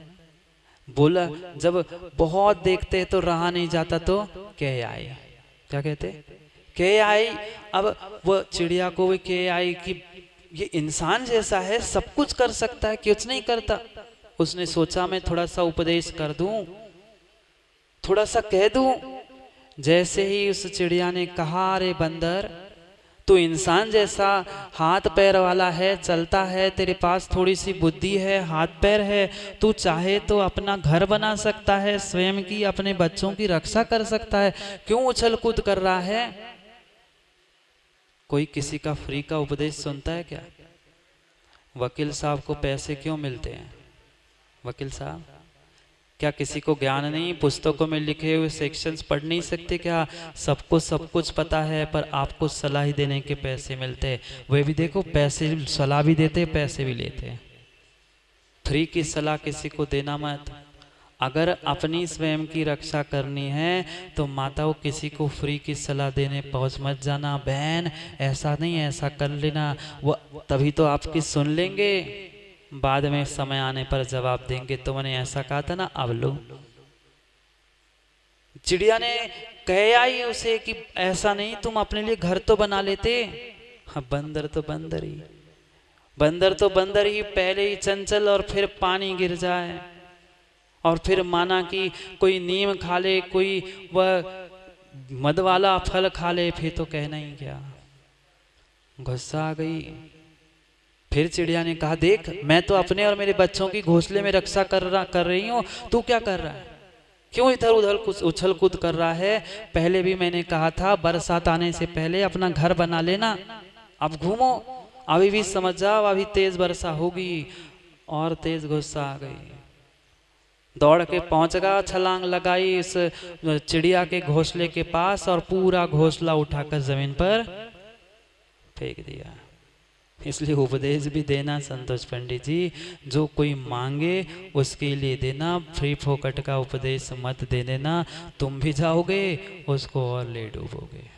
[SPEAKER 1] बोला जब बहुत देखते हैं तो रहा नहीं जाता तो कह आई, क्या कहते, कह आई। अब वो चिड़िया को भी कह आई कि ये इंसान जैसा है, सब कुछ कर सकता है, क्यों नहीं करता। उसने सोचा मैं थोड़ा सा उपदेश कर दूं, थोड़ा सा कह दूं। जैसे ही उस चिड़िया ने कहा, अरे बंदर तू इंसान जैसा हाथ पैर वाला है, चलता है, तेरे पास थोड़ी सी बुद्धि है, हाथ पैर है, तू चाहे तो अपना घर बना सकता है, स्वयं की अपने बच्चों की रक्षा कर सकता है, क्यों उछल कूद कर रहा है। कोई किसी का फ्री का उपदेश सुनता है क्या? वकील साहब को पैसे क्यों मिलते हैं? वकील साहब क्या किसी को ज्ञान नहीं, पुस्तकों में लिखे हुए सेक्शंस पढ़ नहीं सकते क्या? सबको सब कुछ पता है, पर आपको सलाह देने के पैसे मिलते हैं। वे भी देखो, पैसे सलाह भी देते, पैसे भी लेते हैं। फ्री की सलाह किसी को देना मत। अगर अपनी स्वयं की रक्षा करनी है तो माताओं किसी को फ्री की सलाह देने पहुंच मत जाना। बहन ऐसा नहीं, ऐसा कर लेना, वो तभी तो आपकी सुन लेंगे, बाद में समय आने पर जवाब देंगे तो मैंने ऐसा कहा था ना, अब लो। चिड़िया ने कह आई उसे कि ऐसा नहीं, तुम अपने लिए घर तो बना लेते। हाँ, बंदर तो बंदर ही, बंदर तो बंदर ही, पहले ही चंचल और फिर पानी गिर जाए, और फिर माना कि कोई नीम खा ले, कोई वह मद वाला फल खा ले, फिर तो कहना ही क्या। गुस्सा आ गई। फिर चिड़िया ने कहा, देख मैं तो अपने और मेरे बच्चों की घोंसले में रक्षा कर रही हूं, तू क्या कर रहा है? क्यों इधर उधर कुछ उछल कूद कर रहा है? पहले भी मैंने कहा था बरसात आने से पहले अपना घर बना लेना। अब घूमो, अभी भी समझ जाओ, अभी तेज वर्षा होगी। और तेज गुस्सा आ गई, दौड़ के पहुंच गया, छलांग लगाई इस चिड़िया के घोंसले के पास और पूरा घोंसला उठाकर जमीन पर फेंक दिया। इसलिए उपदेश भी देना संतोष पंडित जी, जो कोई मांगे उसके लिए देना, फ्री फोकट का उपदेश मत दे देना, तुम भी जाओगे उसको और ले डूबोगे।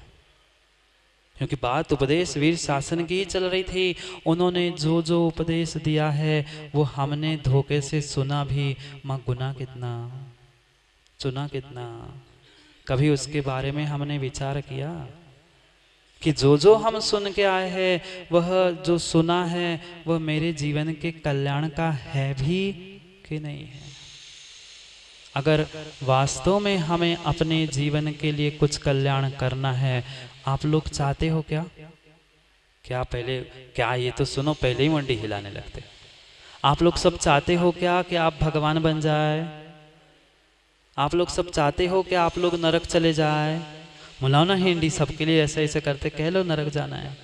[SPEAKER 1] क्योंकि बात उपदेश वीर शासन की चल रही थी। उन्होंने जो जो उपदेश दिया है वो हमने धोखे से सुना भी, मां गुनाह कितना, सुना कितना, कभी उसके बारे में हमने विचार किया कि जो जो हम सुन के आए हैं वह जो सुना है वह मेरे जीवन के कल्याण का है भी कि नहीं है? अगर वास्तव में हमें अपने जीवन के लिए कुछ कल्याण करना है, आप लोग चाहते हो क्या? क्या पहले, क्या ये तो सुनो, पहले ही मंडी हिलाने लगते। आप लोग सब चाहते हो क्या कि आप भगवान बन जाए? आप लोग सब चाहते हो कि आप लोग नरक चले जाए? मुलाना हिंदी सबके लिए ऐसे ऐसे करते, कह लो नरक जाना है।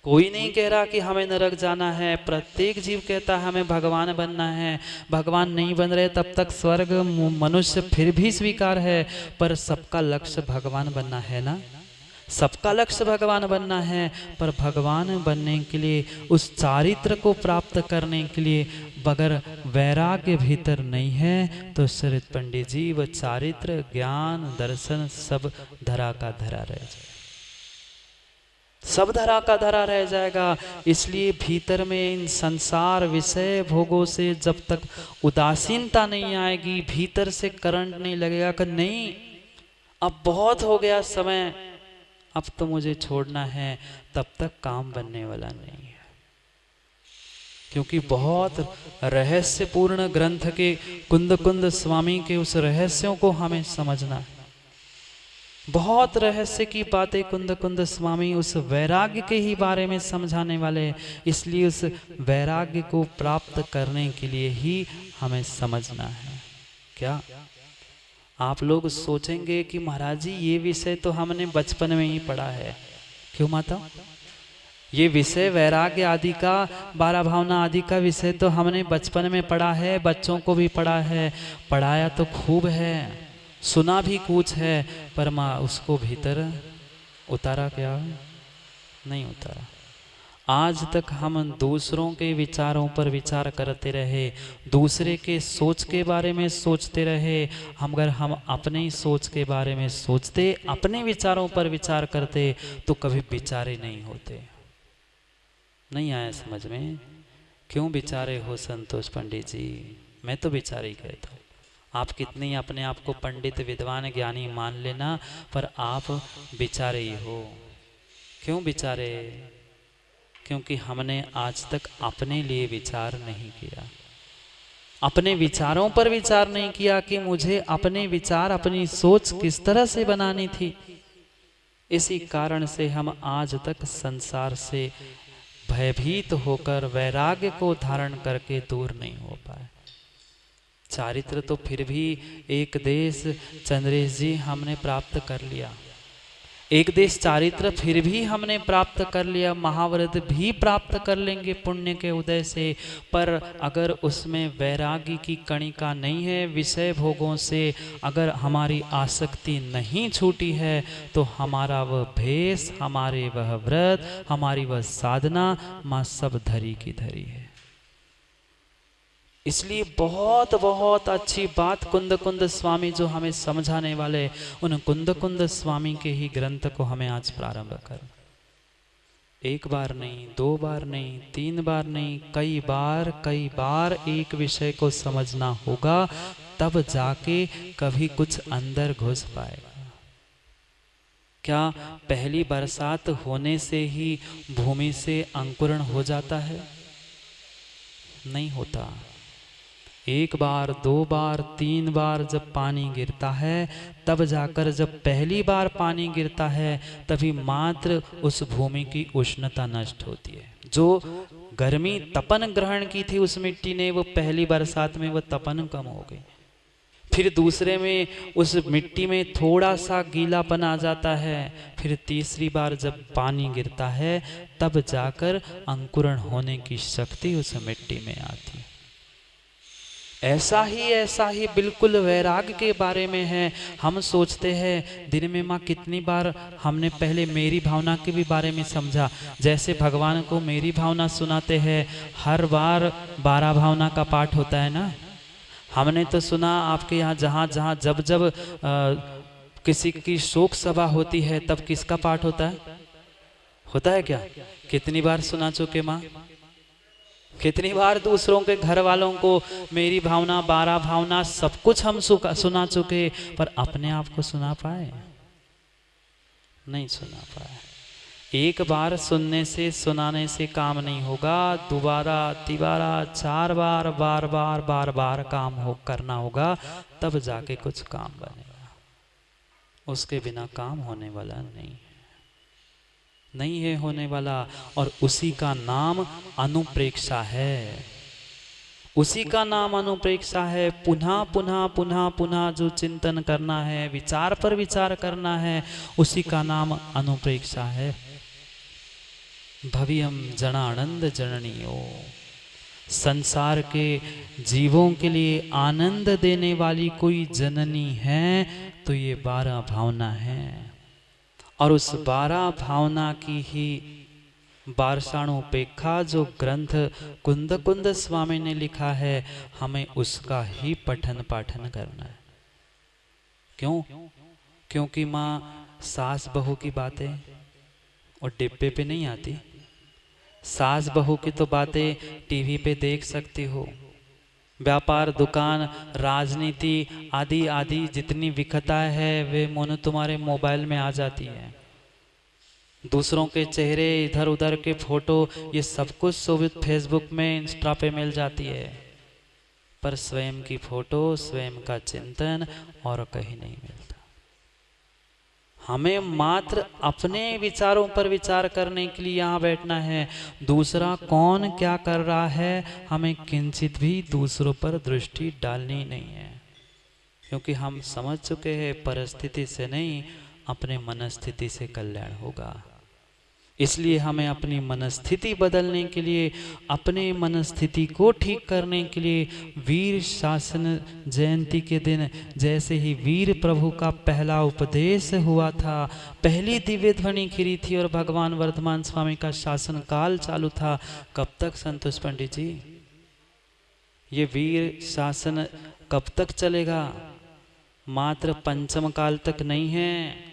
[SPEAKER 1] कोई नहीं कह रहा कि हमें नरक जाना है, प्रत्येक जीव कहता है हमें भगवान बनना है। भगवान नहीं बन रहे तब तक स्वर्ग मनुष्य फिर भी स्वीकार है, पर सबका लक्ष्य भगवान बनना है ना, सबका लक्ष्य भगवान बनना है। पर भगवान बनने के लिए, उस चारित्र को प्राप्त करने के लिए बगैर वैराग्य भीतर नहीं है तो शरद पंडित जी वह चारित्र ज्ञान दर्शन सब धरा का धरा रह जाए, सब धरा का धरा रह जाएगा। इसलिए भीतर में इन संसार विषय भोगों से जब तक उदासीनता नहीं आएगी, भीतर से करंट नहीं लगेगा कि नहीं अब बहुत हो गया समय, अब तो मुझे छोड़ना है, तब तक काम बनने वाला नहीं है। क्योंकि बहुत रहस्यपूर्ण ग्रंथ के कुंद कुंद स्वामी के उस रहस्यों को हमें समझना है। बहुत रहस्य की बातें कुंद कुंद स्वामी उस वैराग्य के ही बारे में समझाने वाले, इसलिए उस वैराग्य को प्राप्त करने के लिए ही हमें समझना है। क्या आप लोग सोचेंगे कि महाराज जी ये विषय तो हमने बचपन में ही पढ़ा है? क्यों माता? ये विषय वैराग्य आदि का, 12 भावना आदि का विषय तो हमने बचपन में पढ़ा है, बच्चों को भी पढ़ा है, पढ़ाया तो खूब है, सुना भी कुछ है, पर माँ उसको भीतर उतारा क्या? नहीं उतारा। आज तक हम दूसरों के विचारों पर विचार करते रहे, दूसरे के सोच के बारे में सोचते रहे। अगर हम अपने सोच के बारे में सोचते, अपने विचारों पर विचार करते तो कभी विचारे नहीं होते। नहीं आया समझ में? क्यों विचारे हो संतोष पंडित जी? मैं तो विचार ही कहता हूँ। आप कितनी अपने आप को पंडित विद्वान ज्ञानी मान लेना, पर आप विचारे ही हो। क्यों विचारे? क्योंकि हमने आज तक अपने लिए विचार नहीं किया, अपने विचारों पर विचार नहीं किया कि मुझे अपने विचार, अपनी सोच किस तरह से बनानी थी। इसी कारण से हम आज तक संसार से भयभीत होकर वैराग्य को धारण करके दूर नहीं हो पाए। चारित्र तो फिर भी एक देश चंद्रेश जी हमने प्राप्त कर लिया, एक देश चारित्र फिर भी हमने प्राप्त कर लिया, महाव्रत भी प्राप्त कर लेंगे पुण्य के उदय से। पर अगर उसमें वैराग्य की कणिका नहीं है, विषय भोगों से अगर हमारी आसक्ति नहीं छूटी है, तो हमारा वह भेष, हमारे वह व्रत, हमारी वह साधना माँ सब धरी की धरी है। इसलिए बहुत बहुत अच्छी बात कुंद कुंद स्वामी जो हमें समझाने वाले, उन कुंद कुंद स्वामी के ही ग्रंथ को हमें आज प्रारंभ कर, एक बार नहीं, 2 बार नहीं, 3 बार नहीं, कई बार एक विषय को समझना होगा, तब जाके कभी कुछ अंदर घुस पाएगा। क्या पहली बरसात होने से ही भूमि से अंकुरण हो जाता है? नहीं होता। 1 बार, 2 बार, 3 बार जब पानी गिरता है, तब जाकर जब पहली बार पानी गिरता है, तभी मात्र उस भूमि की उष्णता नष्ट होती है। जो गर्मी तपन ग्रहण की थी उस मिट्टी ने, वो पहली बरसात में वो तपन कम हो गई। फिर दूसरे में उस मिट्टी में थोड़ा सा गीलापन आ जाता है, फिर तीसरी बार जब पानी गिरता है तब जाकर अंकुरण होने की शक्ति उस मिट्टी में आती है। ऐसा ही बिल्कुल वैराग्य के बारे में है। हम सोचते हैं दिन में माँ कितनी बार हमने पहले मेरी भावना के भी बारे में समझा। जैसे भगवान को मेरी भावना सुनाते हैं, हर बार 12 भावना का पाठ होता है ना। हमने तो सुना आपके यहाँ जहाँ जहाँ जब जब किसी की शोक सभा होती है तब किसका पाठ होता है क्या? कितनी बार सुना चुके माँ? कितनी बार दूसरों के घर वालों को मेरी भावना, 12 भावना, सब कुछ हम सुना चुके, पर अपने आप को सुना पाए? नहीं सुना पाए। एक बार सुनने से, सुनाने से काम नहीं होगा, दोबारा, तिबारा, 4 बार, बार बार काम करना होगा, तब जाके कुछ काम बनेगा। उसके बिना काम होने वाला नहीं है होने वाला। और उसी का नाम अनुप्रेक्षा है। उसी का नाम अनुप्रेक्षा है। पुनः पुनः पुनः पुनः जो चिंतन करना है, विचार पर विचार करना है, उसी का नाम अनुप्रेक्षा है। भव्यम जनानंद जननियो, संसार के जीवों के लिए आनंद देने वाली कोई जननी है तो ये 12 भावना है। और उस 12 भावना की ही वार्षाणुपेक्षा जो ग्रंथ कुंद कुंद स्वामी ने लिखा है, हमें उसका ही पठन पाठन करना है। क्यों? क्योंकि माँ सास बहू की बातें और डिब्बे पे नहीं आती। सास बहू की तो बातें टीवी पे देख सकती हो। व्यापार, दुकान, राजनीति आदि आदि जितनी विकता है वे मोनो तुम्हारे मोबाइल में आ जाती है। दूसरों के चेहरे, इधर उधर के फोटो, ये सब कुछ शोभित फेसबुक में, इंस्टा पे मिल जाती है, पर स्वयं की फोटो, स्वयं का चिंतन और कहीं नहीं मिलता। हमें मात्र अपने विचारों पर विचार करने के लिए यहाँ बैठना है। दूसरा कौन क्या कर रहा है, हमें किंचित भी दूसरों पर दृष्टि डालनी नहीं है, क्योंकि हम समझ चुके हैं परिस्थिति से नहीं, अपने मनस्थिति से कल्याण होगा। इसलिए हमें अपनी मनस्थिति बदलने के लिए, अपने मनस्थिति को ठीक करने के लिए, वीर शासन जयंती के दिन जैसे ही वीर प्रभु का पहला उपदेश हुआ था, पहली दिव्य ध्वनि खिरी थी और भगवान वर्धमान स्वामी का शासन काल चालू था। कब तक संतोष पंडित जी ये वीर शासन कब तक चलेगा? मात्र पंचम काल तक नहीं है।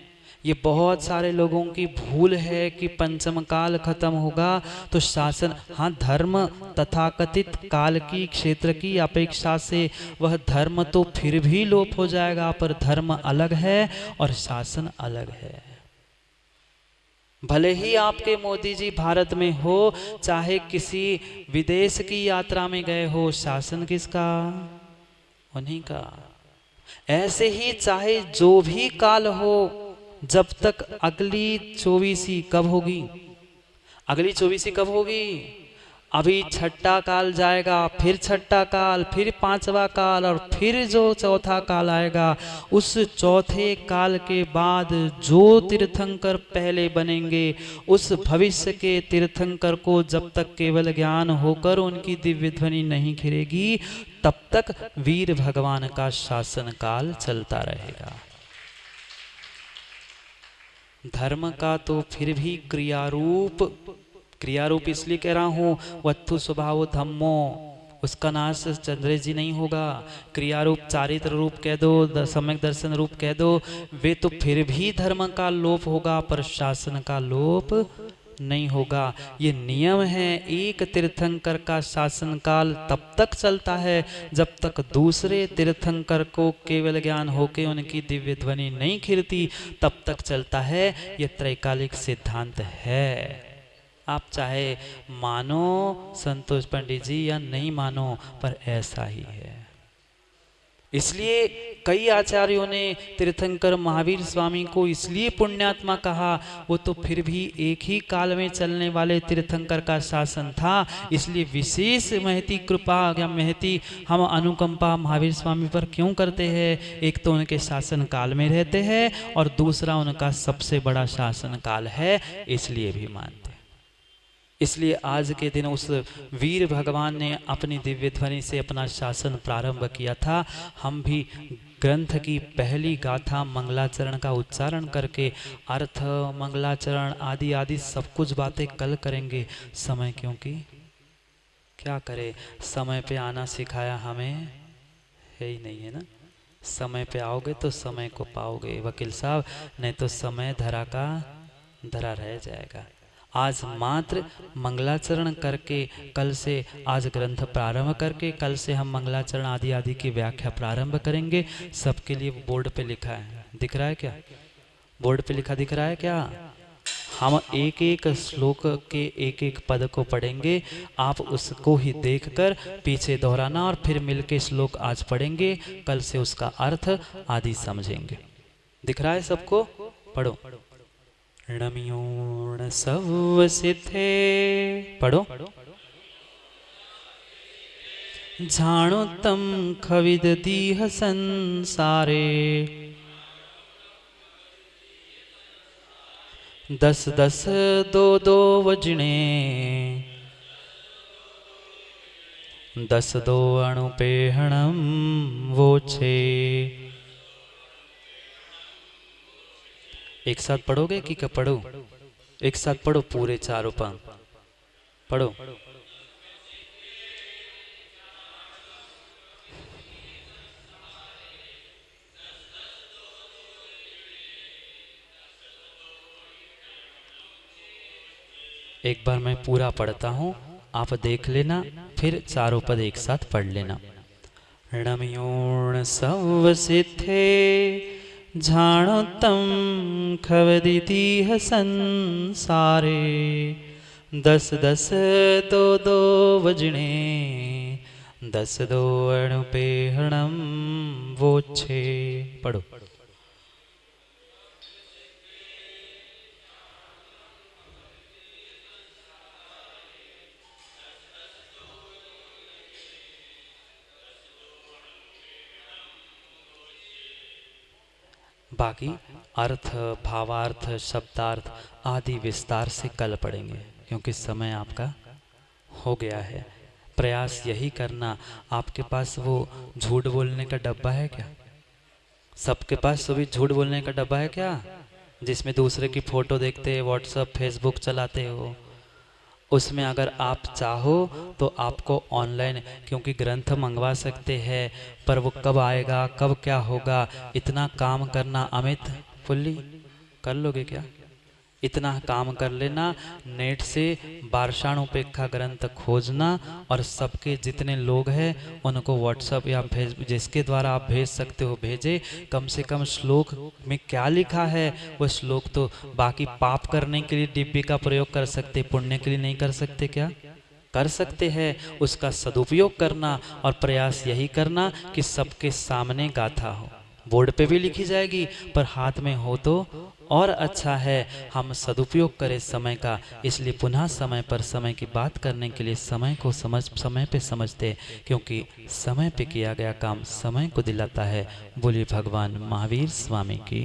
[SPEAKER 1] ये बहुत सारे लोगों की भूल है कि पंचम काल खत्म होगा तो शासन, हाँ धर्म तथाकथित काल की क्षेत्र की अपेक्षा से वह धर्म तो फिर भी लोप हो जाएगा, पर धर्म अलग है और शासन अलग है। भले ही आपके मोदी जी भारत में हो, चाहे किसी विदेश की यात्रा में गए हो, शासन किसका? उन्हीं का। ऐसे ही चाहे जो भी काल हो, जब तक अगली 24वीं कब होगी? अगली 24वीं कब होगी? अभी छठा काल जाएगा, फिर छठा काल, फिर 5वां काल और फिर जो चौथा काल आएगा, उस चौथे काल के बाद जो तीर्थंकर पहले बनेंगे, उस भविष्य के तीर्थंकर को जब तक केवल ज्ञान होकर उनकी दिव्य ध्वनि नहीं खिरेगी, तब तक वीर भगवान का शासन काल चलता रहेगा। धर्म का तो फिर भी क्रियारूप इसलिए कह रहा हूं, वत्थु स्वभाव धम्मो, उसका नाश चंद्र जी नहीं होगा। क्रियारूप, चारित्र रूप कह दो, सम्यक दर्शन रूप कह दो, वे तो फिर भी धर्म का लोप होगा, पर शासन का लोप नहीं होगा। ये नियम है। एक तीर्थंकर का शासन काल तब तक चलता है जब तक दूसरे तीर्थंकर को केवल ज्ञान होके उनकी दिव्य ध्वनि नहीं खिरती, तब तक चलता है। ये त्रैकालिक सिद्धांत है। आप चाहे मानो संतोष पंडित जी या नहीं मानो, पर ऐसा ही है। इसलिए कई आचार्यों ने तीर्थंकर महावीर स्वामी को इसलिए पुण्यात्मा कहा, वो तो फिर भी एक ही काल में चलने वाले तीर्थंकर का शासन था। इसलिए विशेष महती कृपा या महती हम अनुकंपा महावीर स्वामी पर क्यों करते हैं? एक तो उनके शासन काल में रहते हैं और दूसरा उनका सबसे बड़ा शासन काल है, इसलिए भी मानते। इसलिए आज के दिन उस वीर भगवान ने अपनी दिव्य ध्वनि से अपना शासन प्रारंभ किया था। हम भी ग्रंथ की पहली गाथा मंगलाचरण का उच्चारण करके अर्थ, मंगलाचरण आदि आदि सब कुछ बातें कल करेंगे। समय क्योंकि क्या करे, समय पे आना सिखाया हमें है ही नहीं, है ना। समय पे आओगे तो समय को पाओगे वकील साहब, नहीं तो समय धरा का धरा रह जाएगा। आज मात्र मंगलाचरण करके कल से, आज ग्रंथ प्रारंभ करके कल से हम मंगलाचरण आदि आदि की व्याख्या प्रारंभ करेंगे। सबके लिए बोर्ड पे लिखा है, दिख रहा है क्या? बोर्ड पे लिखा दिख रहा है क्या? हम एक एक श्लोक के एक एक पद को पढ़ेंगे, आप उसको ही देखकर पीछे दोहराना और फिर मिलके श्लोक आज पढ़ेंगे, कल से उसका अर्थ आदि समझेंगे। दिख रहा है सबको? पढ़ो। णम्योण सवसिथे, पढ़ो। जानो तम खविद दीह संसारे, दस दस दो दो वजने, दस दो अणुपेहणम वो छे। एक साथ पढ़ोगे कि क्या? पढ़ो, एक साथ पढ़ो पूरे चारों पंक्ति पढ़ो। एक बार मैं पूरा पढ़ता हूँ, आप देख लेना, फिर चारों पद एक साथ पढ़ लेना। णम्योण सवसिथे, जानो तम खवदितीह संसारे, दस दस दो दो वजने, दस दो अणुपेहणम वो छे। पढ़ो। बाकी अर्थ, भावार्थ, शब्दार्थ आदि विस्तार से कल पढ़ेंगे, क्योंकि समय आपका हो गया है। प्रयास यही करना। आपके पास वो झूठ बोलने का डब्बा है क्या? सबके पास सभी झूठ बोलने का डब्बा है क्या, जिसमें दूसरे की फोटो देखते, व्हाट्सएप फेसबुक चलाते हो? उसमें अगर आप चाहो तो आपको ऑनलाइन, क्योंकि ग्रंथ मंगवा सकते हैं, पर वो कब आएगा, कब क्या होगा, इतना काम करना अमित फुल्ली कर लोगे क्या? इतना काम कर लेना, नेट से वार्षाणुपेक्षा ग्रंथ खोजना और सबके जितने लोग हैं उनको व्हाट्सएप या फेसबुक जिसके द्वारा आप भेज सकते हो भेजे। कम से कम श्लोक में क्या लिखा है वो श्लोक तो, बाकी पाप करने के लिए डिब्बी का प्रयोग कर सकते, पुण्य के लिए नहीं कर सकते क्या? कर सकते हैं। उसका सदुपयोग करना और प्रयास यही करना कि सबके सामने गाथा हो। बोर्ड पे भी लिखी जाएगी पर हाथ में हो तो और अच्छा है। हम सदुपयोग करें समय का, इसलिए पुनः समय पर समय की बात करने के लिए समय को समय पे समझते, क्योंकि समय पे किया गया काम समय को दिलाता है। बोलिए भगवान महावीर स्वामी की।